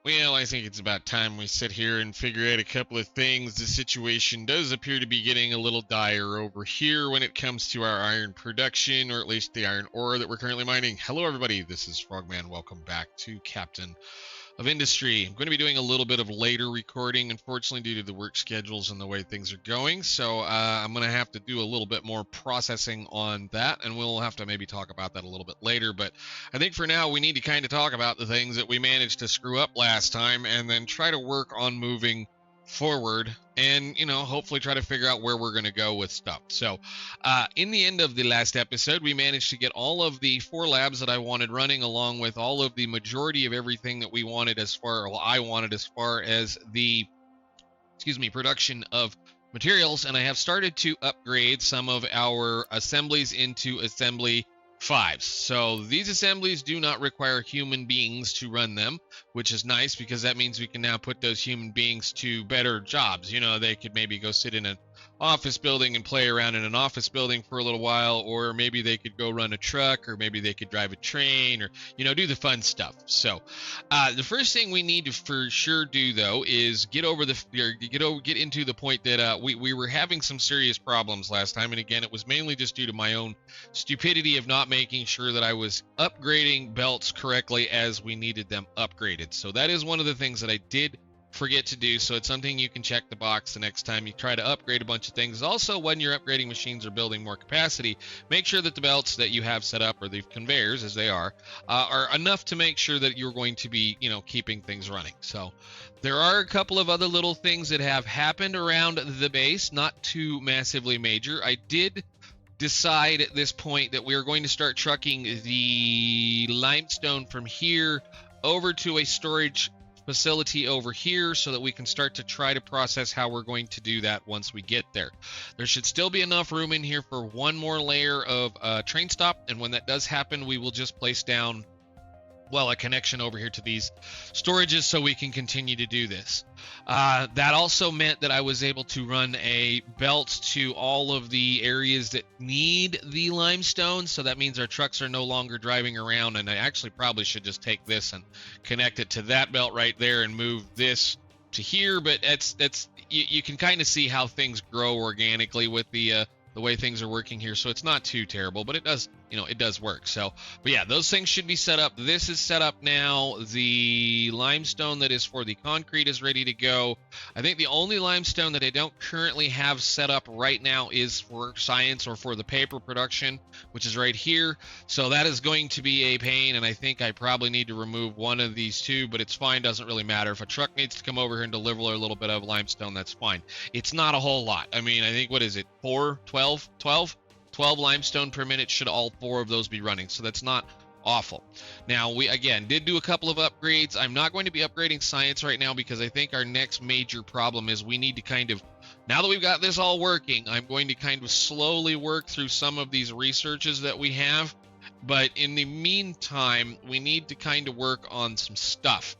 Well, I think it's about time we sit here and figure out a couple of things. The situation does appear to be getting a little dire over here when it comes to our iron production, or at least the iron ore that we're currently mining. Hello, everybody. This is Frogman. Welcome back to Captain of Industry. I'm going to be doing a little bit of later recording, unfortunately, due to the work schedules and the way things are going. So I'm going to have to do a little bit more processing on that, and we'll have to maybe talk about that a little bit later. But I think for now, we need to kind of talk about the things that we managed to screw up last time, and then try to work on moving forward and hopefully try to figure out where we're going to go with stuff. So in the end of the last episode, we managed to get all of the 4 labs that I wanted running, along with all of the majority of everything that we wanted I wanted as far as the production of materials. And I have started to upgrade some of our assemblies into assembly 5s. So these assemblies do not require human beings to run them, which is nice because that means we can now put those human beings to better jobs. They could maybe go sit in an office building and play around in an office building for a little while, or maybe they could go run a truck, or maybe they could drive a train, or do the fun stuff. So the first thing we need to for sure do, though, is get into the point that we were having some serious problems last time. And again, it was mainly just due to my own stupidity of not making sure that I was upgrading belts correctly as we needed them upgraded. So that is one of the things that I did forget to do. So it's something you can check the box the next time you try to upgrade a bunch of things. Also, when you're upgrading machines or building more capacity, make sure that the belts that you have set up, or the conveyors as they are enough to make sure that you're going to be keeping things running. So there are a couple of other little things that have happened around the base, not too massively major. I did decide at this point that we are going to start trucking the limestone from here over to a storage facility over here so that we can start to try to process how we're going to do that once we get there. There should still be enough room in here for one more layer of train stop, and when that does happen, we will just place down a connection over here to these storages so we can continue to do this. That also meant that I was able to run a belt to all of the areas that need the limestone. So that means our trucks are no longer driving around, and I actually probably should just take this and connect it to that belt right there and move this to here. But you can kind of see how things grow organically with the way things are working here. So it's not too terrible, but it does work. So, but yeah, those things should be set up. This is set up now. The limestone that is for the concrete is ready to go. I think the only limestone that I don't currently have set up right now is for science or for the paper production, which is right here. So that is going to be a pain, and I think I probably need to remove one of these two, but it's fine. Doesn't really matter. If a truck needs to come over here and deliver a little bit of limestone, that's fine. It's not a whole lot. I mean, I think, what is it, 12 limestone per minute should all 4 of those be running, so that's not awful. Now, we again did do a couple of upgrades. I'm not going to be upgrading science right now because I think our next major problem is we need to kind of, now that we've got this all working, I'm going to kind of slowly work through some of these researches that we have, but in the meantime, we need to kind of work on some stuff.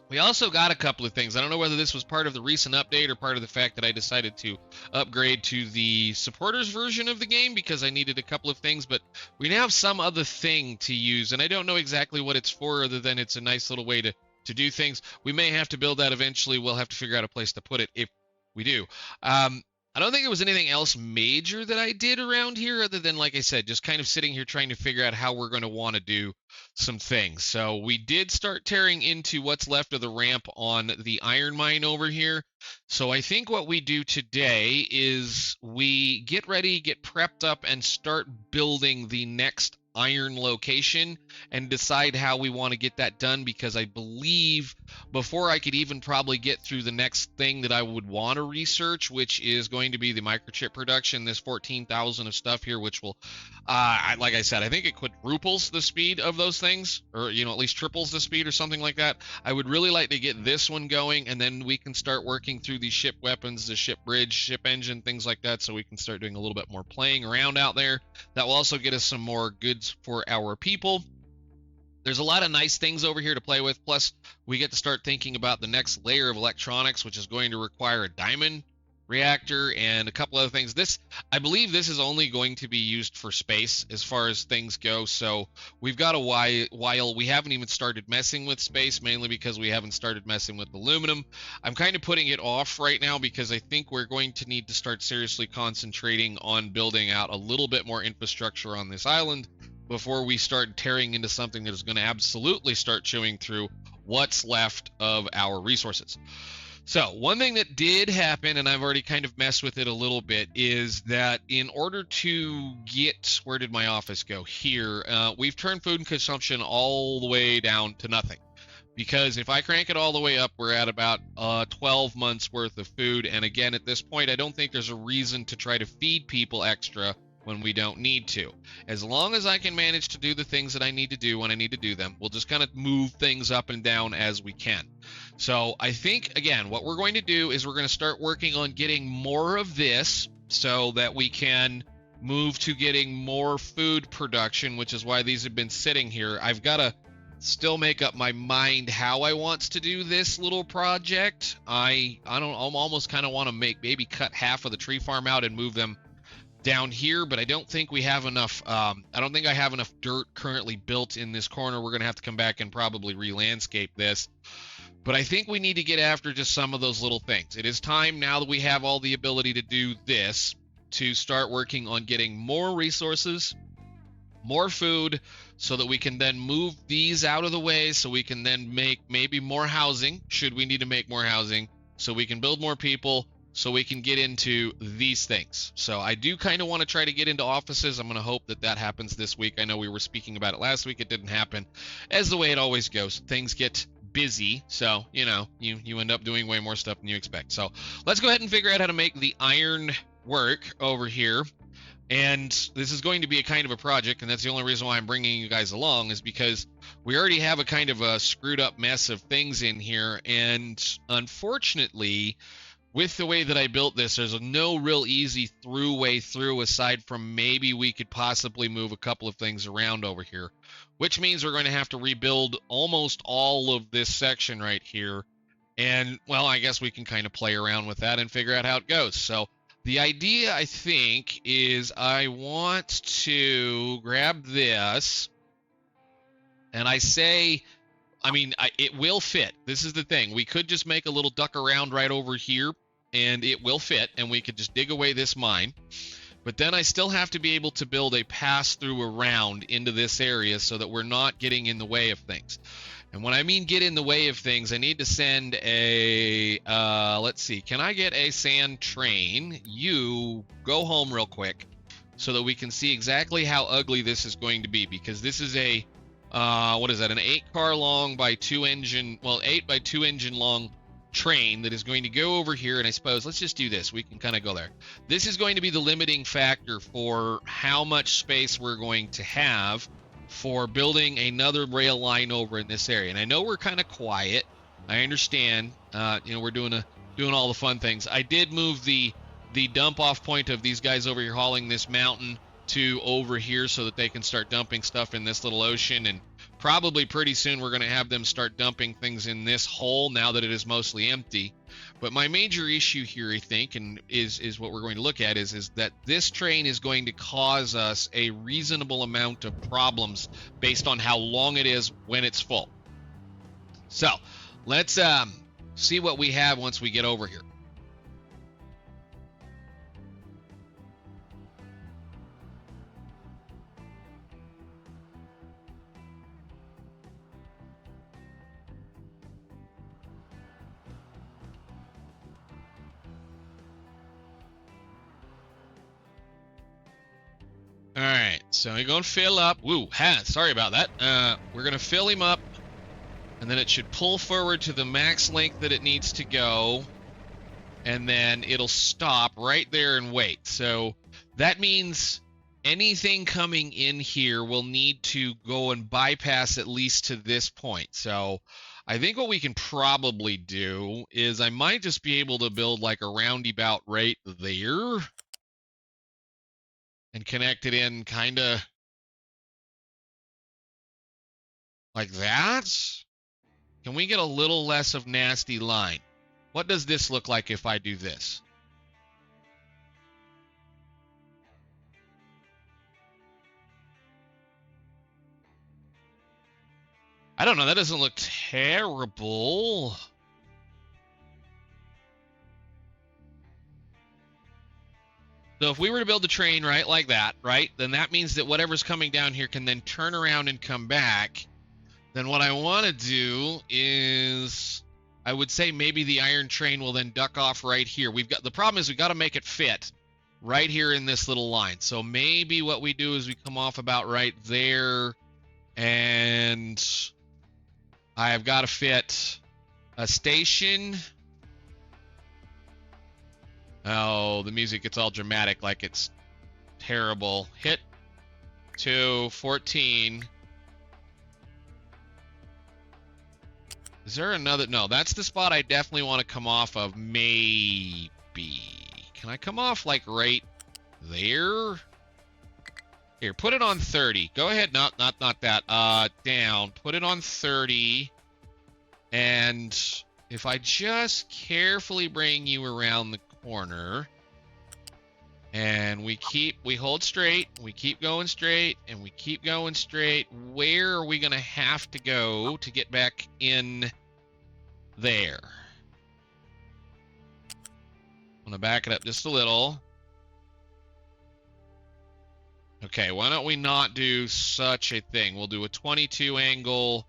We also got a couple of things. I don't know whether this was part of the recent update or part of the fact that I decided to upgrade to the supporters version of the game because I needed a couple of things, but we now have some other thing to use, and I don't know exactly what it's for other than it's a nice little way to do things. We may have to build that eventually. We'll have to figure out a place to put it if we do. I don't think there was anything else major that I did around here other than, like I said, just kind of sitting here trying to figure out how we're going to want to do some things. So we did start tearing into what's left of the ramp on the iron mine over here. So I think what we do today is we get ready, get prepped up, and start building the next iron location and decide how we want to get that done, because I believe before I could even probably get through the next thing that I would want to research, which is going to be the microchip production, this 14,000 of stuff here, which will like I said, I think it quadruples the speed of those things, or at least triples the speed or something like that. I would really like to get this one going, and then we can start working through these ship weapons, the ship bridge, ship engine, things like that, so we can start doing a little bit more playing around out there. That will also get us some more goods for our people. There's a lot of nice things over here to play with, plus we get to start thinking about the next layer of electronics, which is going to require a diamond reactor and a couple other things. I believe this is only going to be used for space as far as things go. So we've got a while. We haven't even started messing with space, mainly because we haven't started messing with aluminum. I'm kind of putting it off right now because I think we're going to need to start seriously concentrating on building out a little bit more infrastructure on this island before we start tearing into something that is going to absolutely start chewing through what's left of our resources. So one thing that did happen, and I've already kind of messed with it a little bit, is that in order to get, where did my office go? Here, we've turned food consumption all the way down to nothing. Because if I crank it all the way up, we're at about 12 months worth of food. And again, at this point, I don't think there's a reason to try to feed people extra when we don't need to. As long as I can manage to do the things that I need to do when I need to do them, we'll just kind of move things up and down as we can. So I think, again, what we're going to do is we're going to start working on getting more of this so that we can move to getting more food production, which is why these have been sitting here. I've got to still make up my mind how I want to do this little project. I almost kind of want to maybe cut half of the tree farm out and move them down here, but I don't think we have enough. I don't think I have enough dirt currently built in this corner. We're going to have to come back and probably re-landscape this. But I think we need to get after just some of those little things. It is time, now that we have all the ability to do this, to start working on getting more resources, more food, so that we can then move these out of the way, so we can then make maybe more housing, should we need to make more housing, so we can build more people, so we can get into these things. So I do kind of want to try to get into offices. I'm going to hope that that happens this week. I know we were speaking about it last week. It didn't happen. As the way it always goes, things get busy, so you end up doing way more stuff than you expect. So let's go ahead and figure out how to make the iron work over here. And this is going to be a kind of a project, and that's the only reason why I'm bringing you guys along, is because we already have a kind of a screwed up mess of things in here. And unfortunately, with the way that I built this, there's no real easy way through, aside from maybe we could possibly move a couple of things around over here, which means we're going to have to rebuild almost all of this section right here. And, well, I guess we can kind of play around with that and figure out how it goes. So the idea, I think, is I want to grab this, and it will fit. This is the thing. We could just make a little duck around right over here, and it will fit, and we could just dig away this mine. But then I still have to be able to build a pass-through around into this area so that we're not getting in the way of things. And when I mean get in the way of things, I need to send a, let's see, can I get a sand train? You go home real quick so that we can see exactly how ugly this is going to be, because this is a, what is that, an 8-car long by 8 by 2 engine long train that is going to go over here. And I suppose let's just do this. We can kind of go there. This is going to be the limiting factor for how much space we're going to have for building another rail line over in this area. And I know we're kind of quiet. I understand. We're doing all the fun things. I did move the dump off point of these guys over here hauling this mountain to over here so that they can start dumping stuff in this little ocean. And probably pretty soon we're going to have them start dumping things in this hole now that it is mostly empty. But my major issue here, I think, and is what we're going to look at, is that this train is going to cause us a reasonable amount of problems based on how long it is when it's full. So let's see what we have once we get over here. All right, so we're going to fill up. Sorry about that. We're going to fill him up, and then it should pull forward to the max length that it needs to go, and then it'll stop right there and wait. So that means anything coming in here will need to go and bypass at least to this point. So I think what we can probably do is I might just be able to build like a roundabout right there and connect it in kind of like that. Can we get a little less of nasty line? What does this look like if I do this? I don't know. That doesn't look terrible. So if we were to build a train right like that, right, then that means that whatever's coming down here can then turn around and come back. Then what I want to do is, I would say maybe the iron train will then duck off right here. The problem is we got to make it fit right here in this little line. So maybe what we do is we come off about right there, and I have got to fit a station. Oh, the music gets all dramatic like it's terrible. Hit 2, 14. Is there another? No, that's the spot I definitely want to come off of. Maybe. Can I come off like right there? Here, put it on 30. Go ahead. Not that. Down. Put it on 30. And if I just carefully bring you around the corner, and we hold straight, we keep going straight, and we keep going straight, where are we going to have to go to get back in there? I'm going to back it up just a little. Okay, why don't we not do such a thing? We'll do a 22 angle.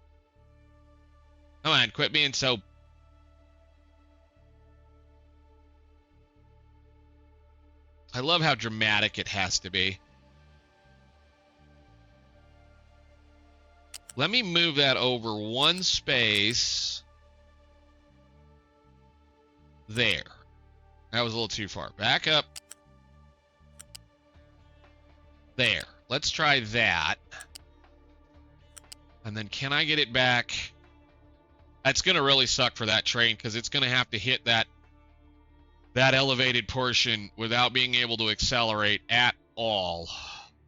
Come on, quit being so... I love how dramatic it has to be. Let me move that over one space. There. That was a little too far. Back up. There. Let's try that. And then can I get it back? That's going to really suck for that train because it's going to have to hit that elevated portion without being able to accelerate at all.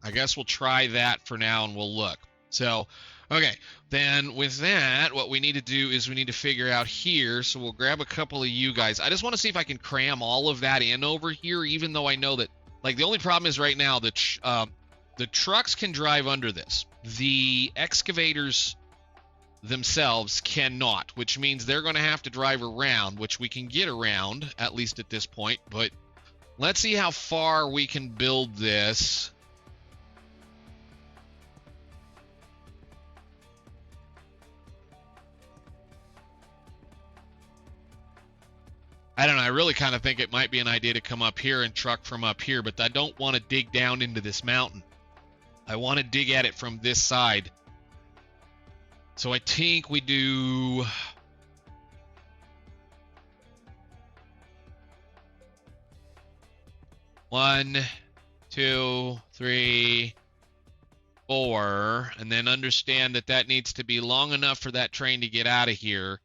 I guess we'll try that for now and we'll look. So, okay, then with that, what we need to do is we need to figure out here. So we'll grab a couple of you guys. I just want to see if I can cram all of that in over here, even though I know that, like, the only problem is right now that the trucks can drive under this. The excavators themselves cannot, which means they're going to have to drive around, which we can get around, at least at this point. But let's see how far we can build this. I don't know. I really kind of think it might be an idea to come up here and truck from up here, but I don't want to dig down into this mountain. I want to dig at it from this side. So I think we do... One, 2, 3, 4, and then understand that that needs to be long enough for that train to get out of here.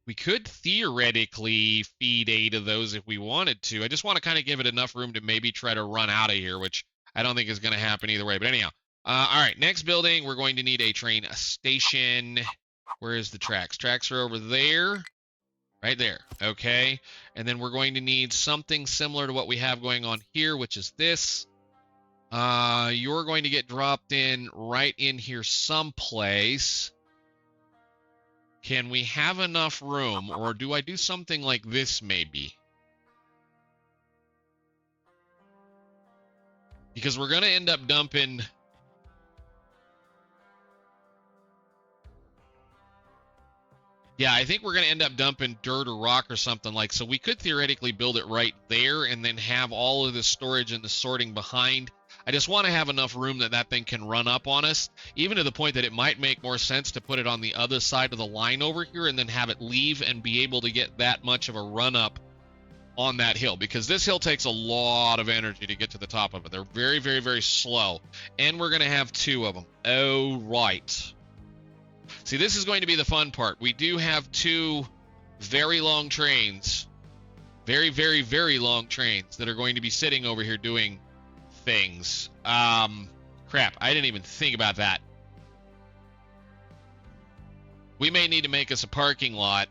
We could theoretically feed 8 of those if we wanted to. I just want to kind of give it enough room to maybe try to run out of here, which I don't think is going to happen either way. But anyhow, all right, next building, we're going to need a train station. Where is the tracks? Tracks are over there. Right there. Okay. And then we're going to need something similar to what we have going on here, which is this. You're going to get dropped in right in here someplace. Can we have enough room, or do I do something like this maybe? Because we're going to end up dumping... Yeah, I think we're going to end up dumping dirt or rock or something like, so we could theoretically build it right there and then have all of the storage and the sorting behind. I just want to have enough room that that thing can run up on us, even to the point that it might make more sense to put it on the other side of the line over here and then have it leave and be able to get that much of a run up on that hill, because this hill takes a lot of energy to get to the top of it. They're very, very, very slow, and we're going to have 2 of them. Oh, right. See, this is going to be the fun part. We do have 2 very long trains, very, very, very long trains that are going to be sitting over here doing things. Crap, I didn't even think about that. We may need to make us a parking lot,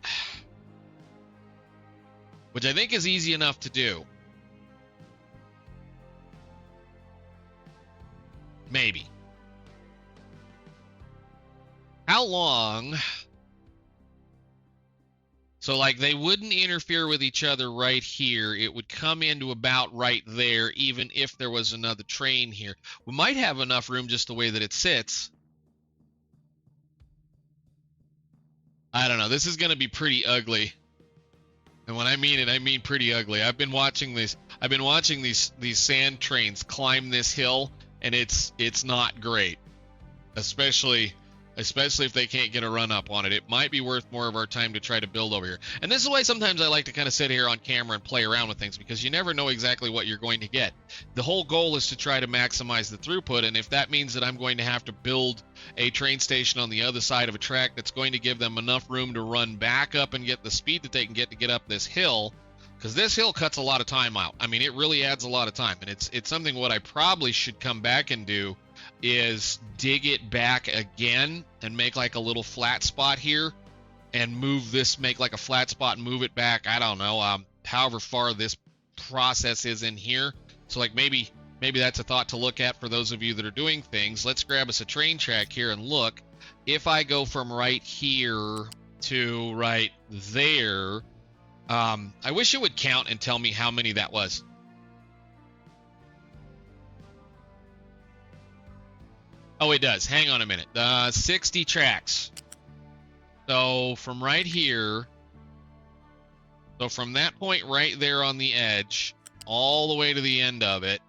which I think is easy enough to do. Maybe. How how long... So, like, they wouldn't interfere with each other right here. It would come into about right there, even if there was another train here. We might have enough room just the way that it sits. I don't know. This is going to be pretty ugly. And when I mean it, I mean pretty ugly. I've been watching these sand trains climb this hill, and it's not great. Especially if they can't get a run up on it. It might be worth more of our time to try to build over here. And this is why sometimes I like to kind of sit here on camera and play around with things, because you never know exactly what you're going to get. The whole goal is to try to maximize the throughput, and if that means that I'm going to have to build a train station on the other side of a track that's going to give them enough room to run back up and get the speed that they can get to get up this hill, because this hill cuts a lot of time out. I mean, it really adds a lot of time, and it's something what I probably should come back and do is dig it back again and make like a little flat spot here and move this, make like a flat spot and move it back. I don't know, however far this process is in here. So like maybe that's a thought to look at for those of you that are doing things. Let's grab us a train track here and look. If I go from right here to right there, I wish it would count and tell me how many that was. Oh, it does. Hang on a minute. 60 tracks. So from right here, so from that point right there on the edge, all the way to the end of it,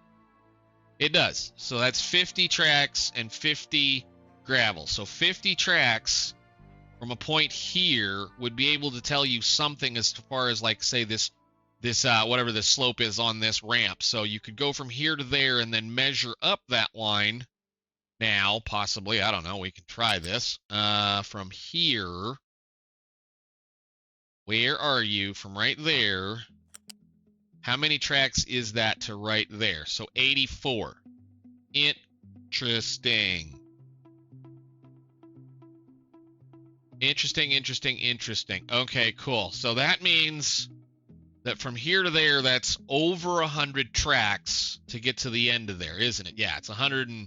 it does. So that's 50 tracks and 50 gravel. So 50 tracks from a point here would be able to tell you something as far as, like, say this whatever the slope is on this ramp. So you could go from here to there and then measure up that line. Now, possibly, I don't know, we can try this. From here, where are you? From right there, how many tracks is that to right there? So 84. Interesting. Interesting. Okay, cool. So that means that from here to there, that's over 100 tracks to get to the end of there, isn't it? Yeah, it's 100 and...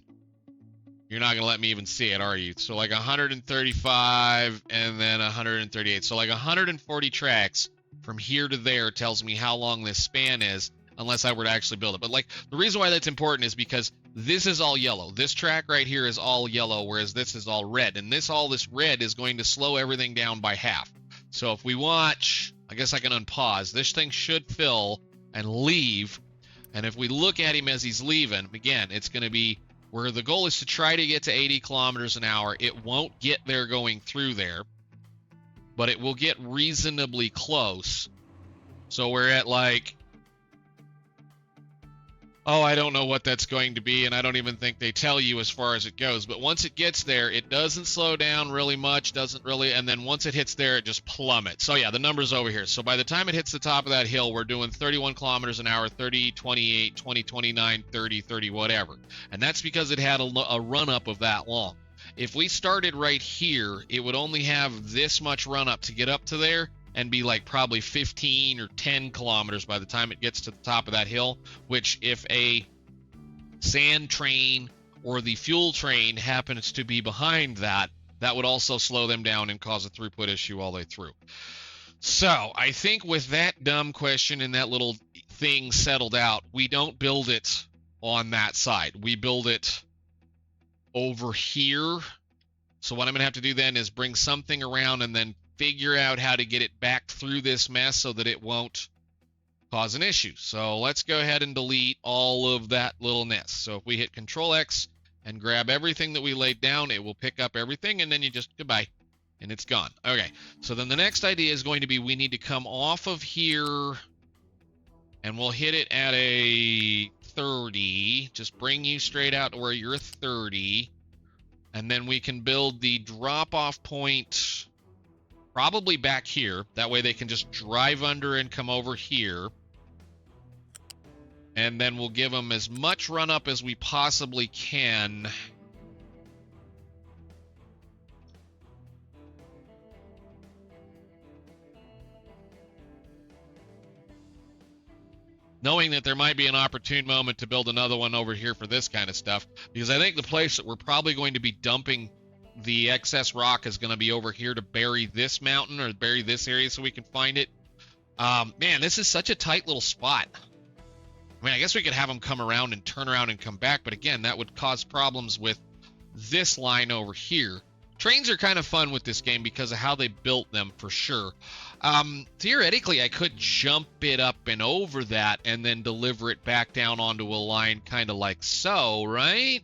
You're not going to let me even see it, are you? So like 135 and then 138. So like 140 tracks from here to there tells me how long this span is, unless I were to actually build it. But like the reason why that's important is because this is all yellow. This track right here is all yellow, whereas this is all red. And this red is going to slow everything down by half. So if we watch, I guess I can unpause. This thing should fill and leave. And if we look at him as he's leaving, again, it's going to be where the goal is to try to get to 80 kilometers an hour. It won't get there going through there, but it will get reasonably close. So we're at like, oh, I don't know what that's going to be, and I don't even think they tell you as far as it goes. But once it gets there, it doesn't slow down really much, and then once it hits there, it just plummets. So yeah, the number's over here. So by the time it hits the top of that hill, we're doing 31 kilometers an hour, 30, 28, 20, 29, 30, 30, whatever. And that's because it had a run-up of that long. If we started right here, it would only have this much run-up to get up to there, and be like probably 15 or 10 kilometers by the time it gets to the top of that hill, which if a sand train or the fuel train happens to be behind that, that would also slow them down and cause a throughput issue all the way through. So I think with that dumb question and that little thing settled out, we don't build it on that side. We build it over here. So what I'm going to have to do then is bring something around and then figure out how to get it back through this mess so that it won't cause an issue. So let's go ahead and delete all of that little nest. So if we hit Control X and grab everything that we laid down, it will pick up everything, and then you just goodbye, and it's gone. Okay, so then the next idea is going to be we need to come off of here, and we'll hit it at a 30. Just bring you straight out to where you're 30, and then we can build the drop-off point probably back here. That way they can just drive under and come over here. And then we'll give them as much run up as we possibly can. Knowing that there might be an opportune moment to build another one over here for this kind of stuff. Because I think the place that we're probably going to be dumping the excess rock is going to be over here to bury this mountain or bury this area so we can find it. Man, this is such a tight little spot. I mean, I guess we could have them come around and turn around and come back, but again, that would cause problems with this line over here. Trains are kind of fun with this game because of how they built them, for sure. Theoretically, I could jump it up and over that and then deliver it back down onto a line kind of like so, right?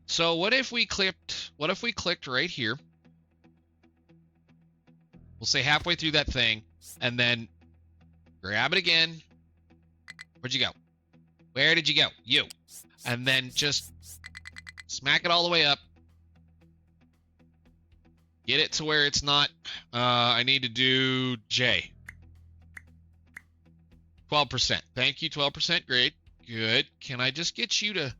So what if we clicked right here? We'll say halfway through that thing and then grab it again. Where'd you go? Where did you go? You. And then just smack it all the way up. Get it to where it's not. I need to do J. 12%. Thank you, 12%. Great. Good. Can I just get you to...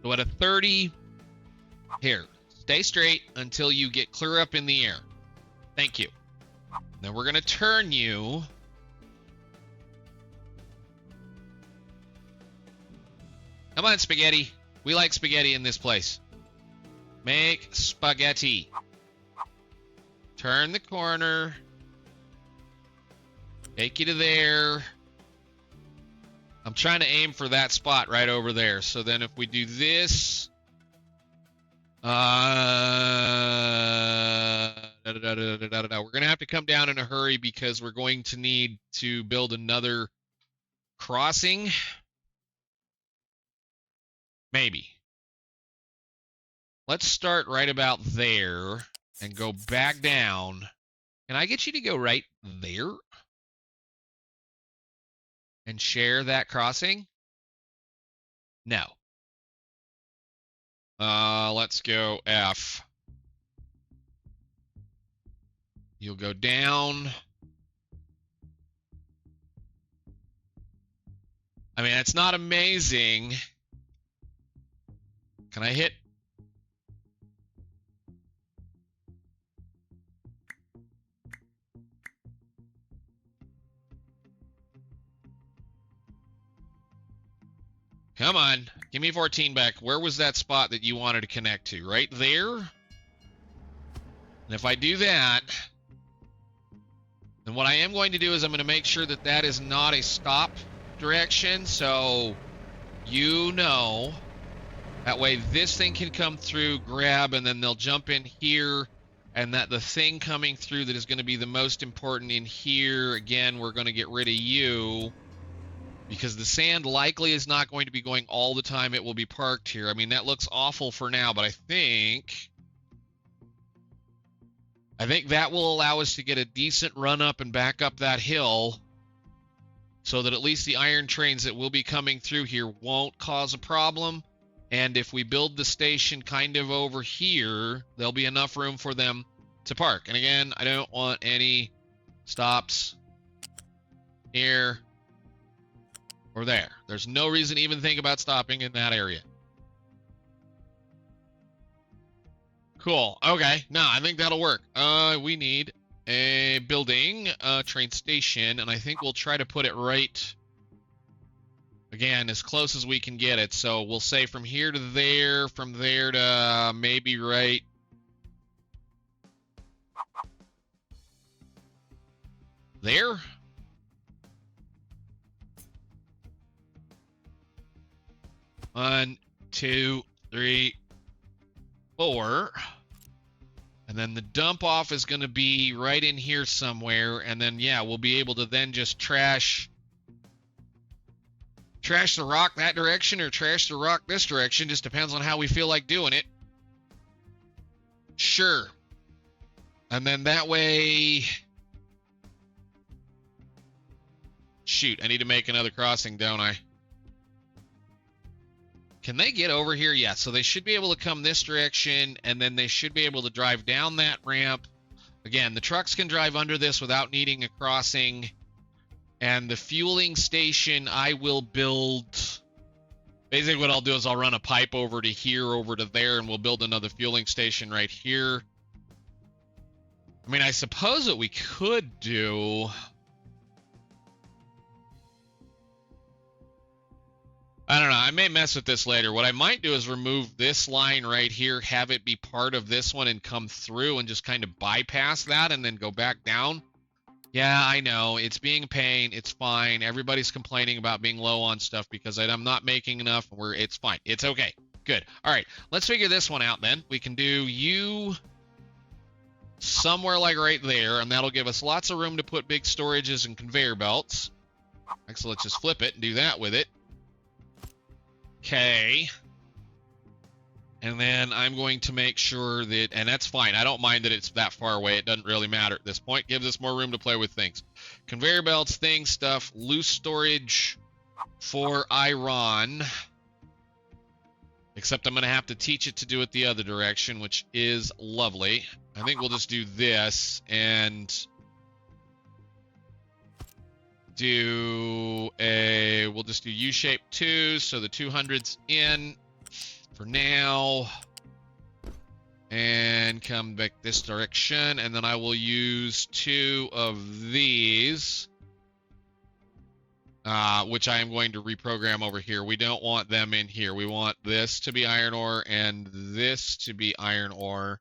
go at a 30. Here. Stay straight until you get clear up in the air. Thank you. Then we're going to turn you... Come on, spaghetti. We like spaghetti in this place. Make spaghetti. Turn the corner. Take you to there. I'm trying to aim for that spot right over there. So then if we do this... we're going to have to come down in a hurry because we're going to need to build another crossing. Maybe. Let's start right about there and go back down. Can I get you to go right there? And share that crossing? No. Let's go F. You'll go down. I mean, it's not amazing. Can I hit? Come on. Give me 14 back. Where was that spot that you wanted to connect to? Right there? And if I do that, then what I am going to do is I'm going to make sure that that is not a stop direction. So, you know... that way this thing can come through, grab, and then they'll jump in here, and that the thing coming through that is going to be the most important in here, again, we're going to get rid of you, because the sand likely is not going to be going all the time. It will be parked here. I mean, that looks awful for now, but I think that will allow us to get a decent run up and back up that hill so that at least the iron trains that will be coming through here won't cause a problem. And if we build the station kind of over here, there'll be enough room for them to park. And again, I don't want any stops here or there. There's no reason to even think about stopping in that area. Cool. Okay. No, I think that'll work. We need a building, train station, and I think we'll try to put it right... again, as close as we can get it. So we'll say from here to there, from there to maybe right there. 1, 2, 3, 4. And then the dump off is going to be right in here somewhere. And then, yeah, we'll be able to then just trash the rock that direction or trash the rock this direction. Just depends on how we feel like doing it. Sure. And then that way... shoot, I need to make another crossing, don't I? Can they get over here? Yeah, so they should be able to come this direction, and then they should be able to drive down that ramp. Again, the trucks can drive under this without needing a crossing. And the fueling station, I will build... basically what I'll do is I'll run a pipe over to here, over to there, and we'll build another fueling station right here. I mean, I suppose what we could do... I don't know. I may mess with this later. What I might do is remove this line right here, have it be part of this one and come through and just kind of bypass that and then go back down. Yeah, I know. It's being a pain. It's fine. Everybody's complaining about being low on stuff because I'm not making enough. It's fine. It's okay. Good. All right. Let's figure this one out then. We can do you somewhere like right there, and that'll give us lots of room to put big storages and conveyor belts. Actually, let's just flip it and do that with it. Okay. And then I'm going to make sure that, and that's fine. I don't mind that it's that far away. It doesn't really matter at this point. Gives us more room to play with things. Conveyor belts, things, stuff, loose storage for iron. Except I'm going to have to teach it to do it the other direction, which is lovely. I think we'll just do this and we'll just do U-shape 2, so the 200's in for now. And come back this direction, and then I will use 2 of these. Which I am going to reprogram over here. We don't want them in here. We want this to be iron ore and this to be iron ore.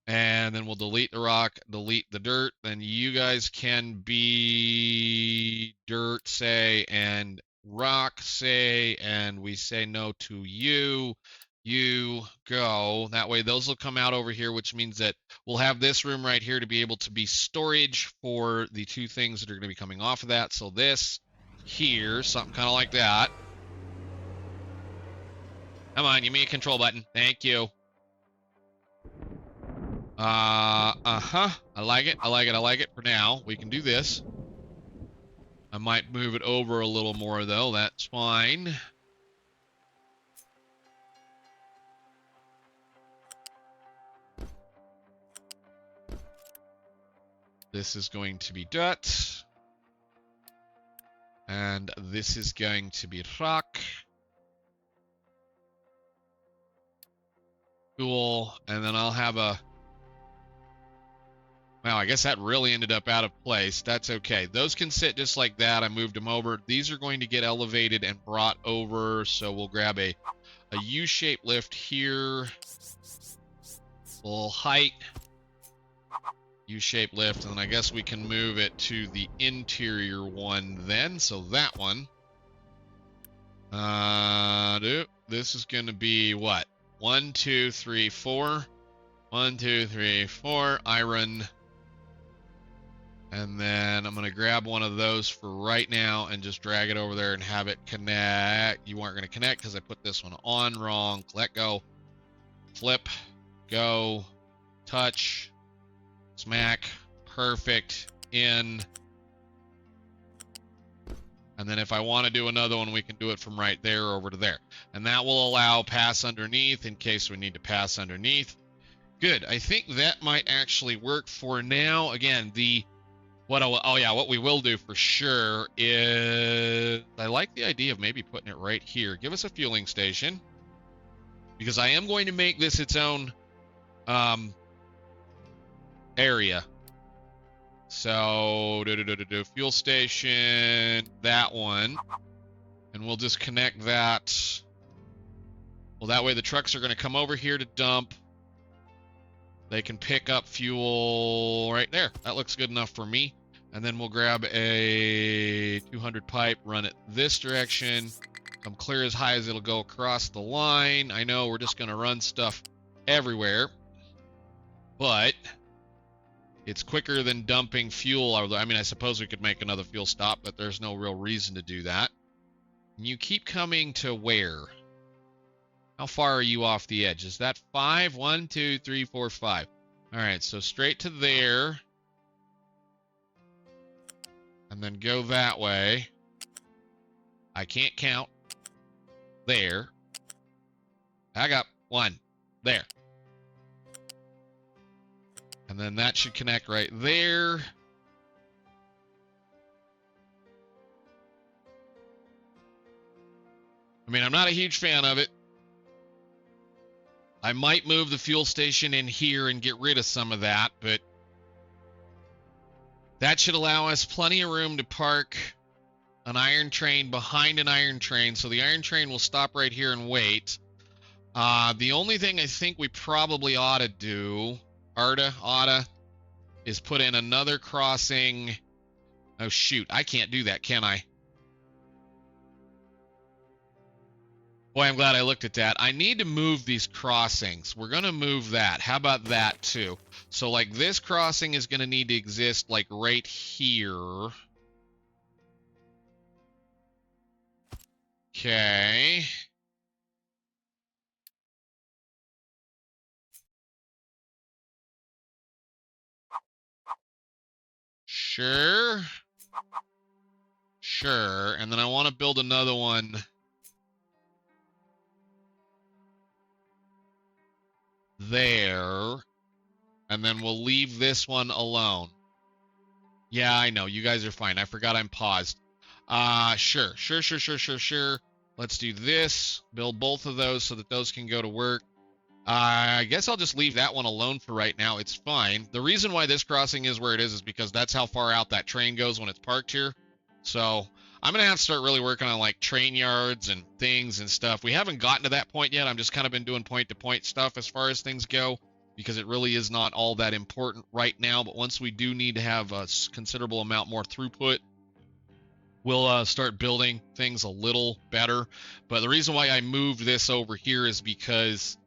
And then we'll delete the rock, delete the dirt. Then you guys can be dirt, say, and rock, say, and we say no to you. You go. That way those will come out over here, which means that we'll have this room right here to be able to be storage for the 2 things that are going to be coming off of that. So this here, something kind of like that. Come on, give me a control button. Thank you. I like it. I like it. I like it. For now, we can do this. I might move it over a little more, though. That's fine. This is going to be dirt. And this is going to be rock. Cool. And then I'll have a... Wow, I guess that really ended up out of place. That's okay. Those can sit just like that. I moved them over. These are going to get elevated and brought over. So we'll grab a U-shaped lift here. Full height. U-shaped lift, and then I guess we can move it to the interior one then. So that one. This is going to be what? 1, 2, 3, 4. 1, 2, 3, 4. Iron. And then I'm going to grab one of those for right now and just drag it over there and have it connect. You weren't going to connect because I put this one on wrong. Let go. Flip. Go. Touch. Smack. Perfect. In. And then if I want to do another one, we can do it from right there over to there. And that will allow pass underneath in case we need to pass underneath. Good. I think that might actually work for now. Again, what we will do for sure is I like the idea of maybe putting it right here. Give us a fueling station. Because I am going to make this its own area. So, fuel station, that one. And we'll just connect that. Well, that way the trucks are going to come over here to dump. They can pick up fuel right there. That looks good enough for me. And then we'll grab a 200 pipe, run it this direction. Come clear as high as it'll go across the line. I know we're just going to run stuff everywhere. But it's quicker than dumping fuel. I mean, I suppose we could make another fuel stop, but there's no real reason to do that. And you keep coming to where? How far are you off the edge? Is that 5? 1, 2, 3, 4, 5. All right, so straight to there. And then go that way. I can't count. There. Back up. 1. There. And then that should connect right there. I mean, I'm not a huge fan of it. I might move the fuel station in here and get rid of some of that, but that should allow us plenty of room to park an iron train behind an iron train. So the iron train will stop right here and wait. The only thing I think we probably ought to do, is put in another crossing. Oh, shoot. I can't do that, can I? Boy, I'm glad I looked at that. I need to move these crossings. We're going to move that. How about that, too? So, like, this crossing is going to need to exist, like, right here. Okay. Sure. Sure. And then I want to build another one there. And then we'll leave this one alone. Yeah, I know. You guys are fine. I forgot I'm paused. Sure. Let's do this. Build both of those so that those can go to work. I guess I'll just leave that one alone for right now. It's fine. The reason why this crossing is where it is because that's how far out that train goes when it's parked here. So I'm going to have to start really working on like train yards and things and stuff. We haven't gotten to that point yet. I'm just kind of been doing point-to-point stuff as far as things go because it really is not all that important right now. But once we do need to have a considerable amount more throughput, we'll start building things a little better. But the reason why I moved this over here is because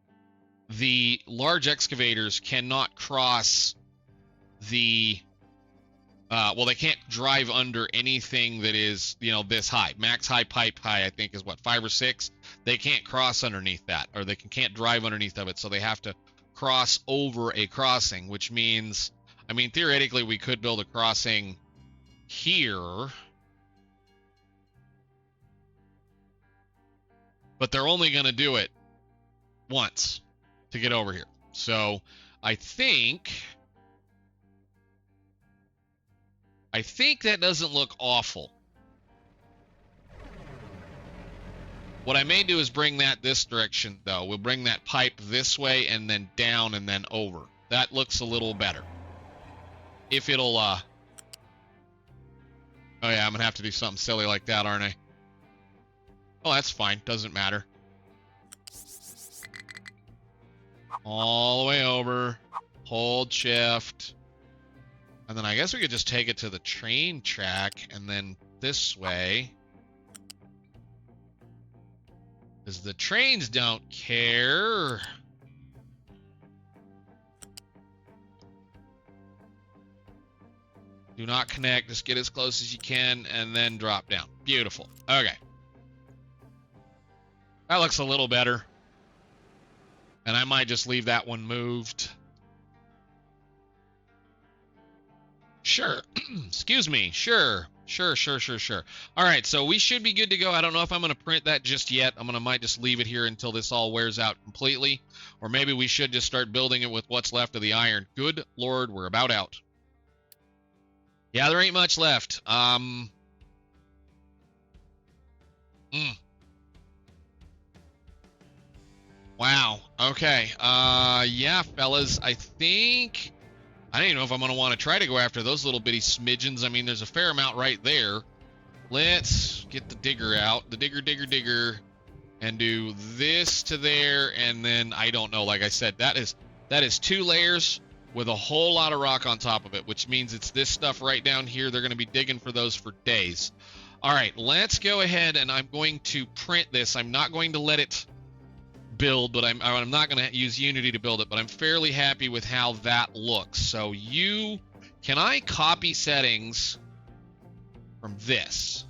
the large excavators cannot cross the well, they can't drive under anything that is, you know, this high. Max high pipe high, I think, is what, 5 or 6? They can't cross underneath that, or they can't drive underneath of it, so they have to cross over a crossing, which means, I mean, theoretically, we could build a crossing here, but they're only going to do it once to get over here. So I think that doesn't look awful. What I may do is bring that this direction, though. We'll bring that pipe this way and then down and then over. That looks a little better. If it'll, oh yeah, I'm gonna have to do something silly like that, aren't I? Oh, that's fine. Doesn't matter. All the way over. Hold shift. And then I guess we could just take it to the train track and then this way. Because the trains don't care. Do not connect. Just get as close as you can and then drop down. Beautiful. Okay. That looks a little better. And I might just leave that one moved. Sure. Excuse me. Sure. All right, so we should be good to go. I don't know if I'm going to print that just yet. Might just leave it here until this all wears out completely. Or maybe we should just start building it with what's left of the iron. Good Lord, we're about out. Yeah, there ain't much left. Wow. Okay. Yeah, fellas, I think... I don't even know if I'm going to want to try to go after those little bitty smidgens. I mean, there's a fair amount right there. Let's get the digger out. The digger. And do this to there. And then, I don't know, like I said, that is 2 layers with a whole lot of rock on top of it, which means it's this stuff right down here. They're going to be digging for those for days. All right, let's go ahead, and I'm going to print this. I'm not going to let it build, but I'm not going to use Unity to build it, but I'm fairly happy with how that looks. So can I copy settings from this?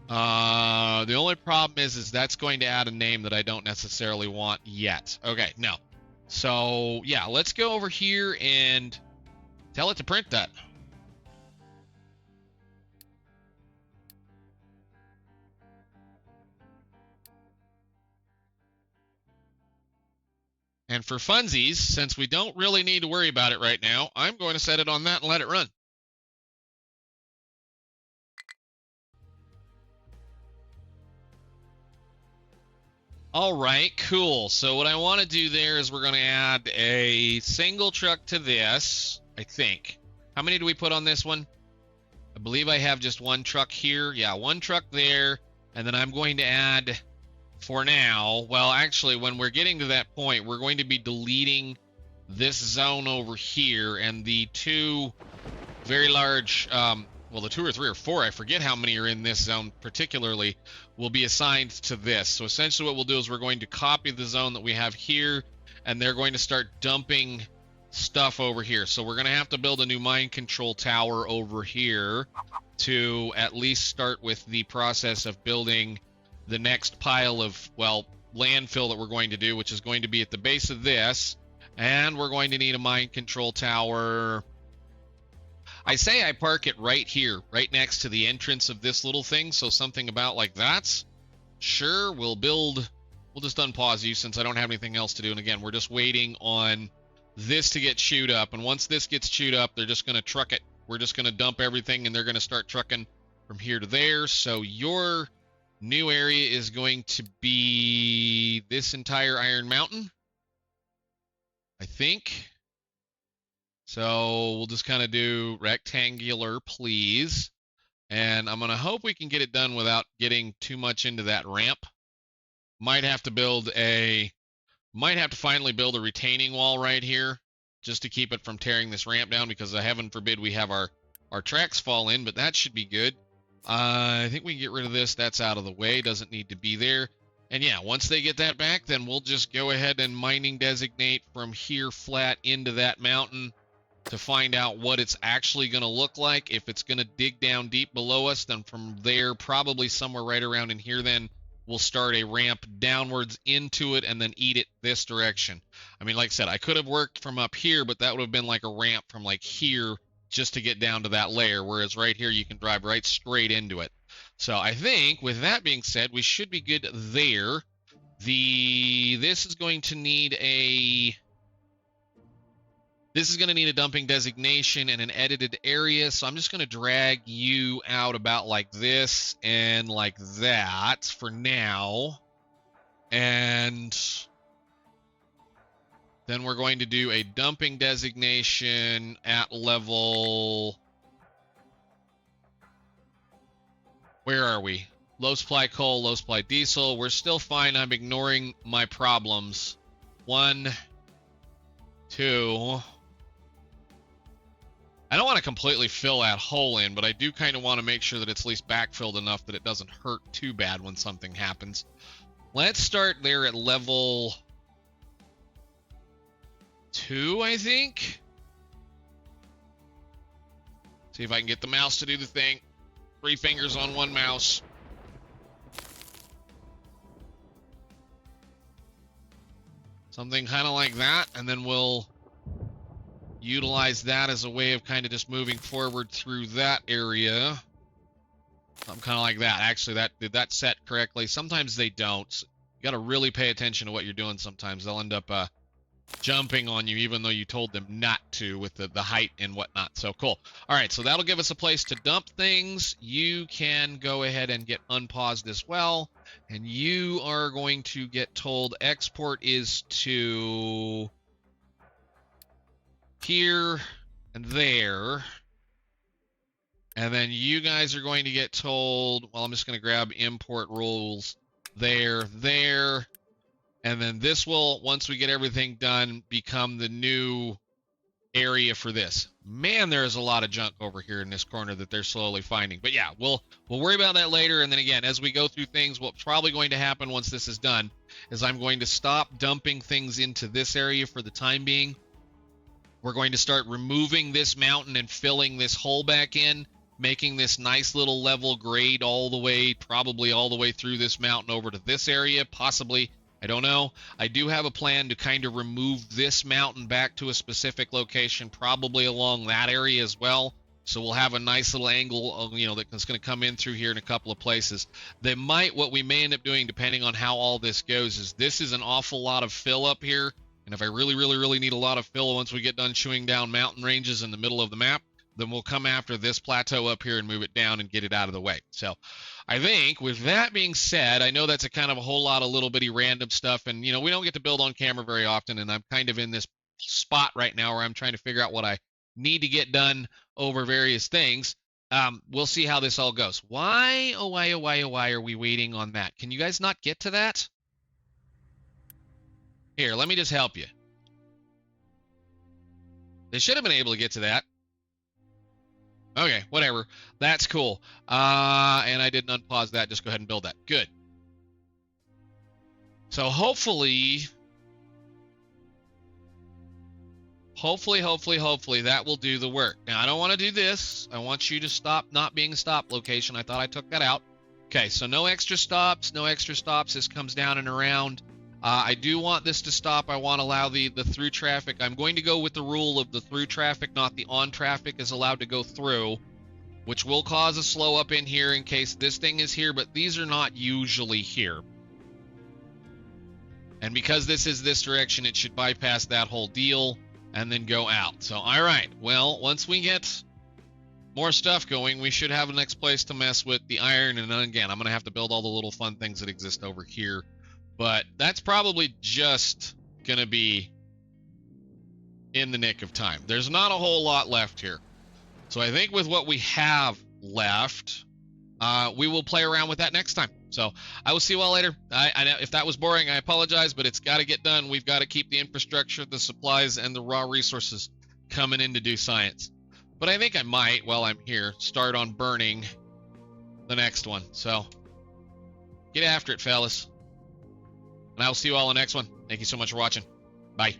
The only problem is that's going to add a name that I don't necessarily want yet. Okay, no. So yeah, let's go over here and tell it to print that. And for funsies, since we don't really need to worry about it right now, I'm going to set it on that and let it run. All right, cool. So what I want to do there is we're going to add a single truck to this, I think. How many do we put on this one? believe I have just one truck here. Yeah, one truck there. And then I'm going to add, for now, well, actually, when we're getting to that point, we're going to be deleting this zone over here, and the two very large, well, the 2 or 3 or 4, I forget how many are in this zone particularly, will be assigned to this. So essentially what we'll do is we're going to copy the zone that we have here, and they're going to start dumping stuff over here. So we're going to have to build a new mine control tower over here to at least start with the process of building the next pile of, well, landfill that we're going to do, which is going to be at the base of this. And we're going to need a mine control tower. I say I park it right here, right next to the entrance of this little thing, so something about like that. Sure, we'll just unpause you since I don't have anything else to do. And again, we're just waiting on this to get chewed up. And once this gets chewed up, they're just going to truck it. We're just going to dump everything, and they're going to start trucking from here to there. So your new area is going to be this entire Iron Mountain, I think. So we'll just kind of do rectangular, please. And I'm going to hope we can get it done without getting too much into that ramp. Might have to finally build a retaining wall right here just to keep it from tearing this ramp down, because heaven forbid we have our tracks fall in, but that should be good. I think we can get rid of this. That's out of the way. Doesn't need to be there. And yeah, once they get that back, then we'll just go ahead and mining designate from here flat into that mountain to find out what it's actually going to look like. If it's going to dig down deep below us, then from there, probably somewhere right around in here, then we'll start a ramp downwards into it and then eat it this direction. I mean, like I said, I could have worked from up here, but that would have been like a ramp from like here just to get down to that layer, whereas right here you can drive right straight into it. So I think with that being said, we should be good there. This is going to need a dumping designation and an edited area, so I'm just going to drag you out about like this and like that for now. And then we're going to do a dumping designation at level... Where are we? Low supply coal, low supply diesel. We're still fine. I'm ignoring my problems. 1, 2... I don't want to completely fill that hole in, but I do kind of want to make sure that it's at least backfilled enough that it doesn't hurt too bad when something happens. Let's start there at level 2, I think. See if I can get the mouse to do the thing. 3 fingers on one mouse. Something kind of like that, and then we'll utilize that as a way of kind of just moving forward through that area. Something kind of like that. Actually, did that set correctly? Sometimes they don't. You got to really pay attention to what you're doing sometimes. They'll end up jumping on you even though you told them not to with the height and whatnot. So cool. All right, so that'll give us a place to dump things. You can go ahead and get unpaused as well. And you are going to get told export is to... here and there, and then you guys are going to get told, well, I'm just going to grab import rules there, and then this will, once we get everything done, become the new area for this. Man, there's a lot of junk over here in this corner that they're slowly finding, but yeah, we'll worry about that later. And then again, as we go through things, what's probably going to happen once this is done is I'm going to stop dumping things into this area for the time being. We're going to start removing this mountain and filling this hole back in, making this nice little level grade all the way, probably all the way through this mountain over to this area, possibly. I don't know. I do have a plan to kind of remove this mountain back to a specific location, probably along that area as well. So we'll have a nice little angle, that's going to come in through here in a couple of places. What we may end up doing, depending on how all this goes, is this is an awful lot of fill up here. And if I really, really, really need a lot of fill once we get done chewing down mountain ranges in the middle of the map, then we'll come after this plateau up here and move it down and get it out of the way. So I think with that being said, I know that's a kind of a whole lot of little bitty random stuff. And, we don't get to build on camera very often. And I'm kind of in this spot right now where I'm trying to figure out what I need to get done over various things. we'll see how this all goes. Why, oh why, oh why, oh why are we waiting on that? Can you guys not get to that? Here, let me just help you. They should have been able to get to that. Okay, whatever. That's cool. And I didn't unpause that. Just go ahead and build that. Good. So hopefully that will do the work. Now, I don't want to do this. I want you to stop not being a stop location. I thought I took that out. Okay, so no extra stops. No extra stops. This comes down and around. I do want this to stop. I want to allow the through traffic. I'm going to go with the rule of the through traffic, not the on traffic is allowed to go through, which will cause a slow up in here in case this thing is here, but these are not usually here. And because this is this direction, it should bypass that whole deal and then go out. So, all right. Well, once we get more stuff going, we should have the next place to mess with the iron. And then again, I'm going to have to build all the little fun things that exist over here. But that's probably just going to be in the nick of time. There's not a whole lot left here. So I think with what we have left, we will play around with that next time. So I will see you all later. I know if that was boring, I apologize, but it's got to get done. We've got to keep the infrastructure, the supplies, and the raw resources coming in to do science. But I think I might, while I'm here, start on burning the next one. So get after it, fellas. And I will see you all in the next one. Thank you so much for watching. Bye.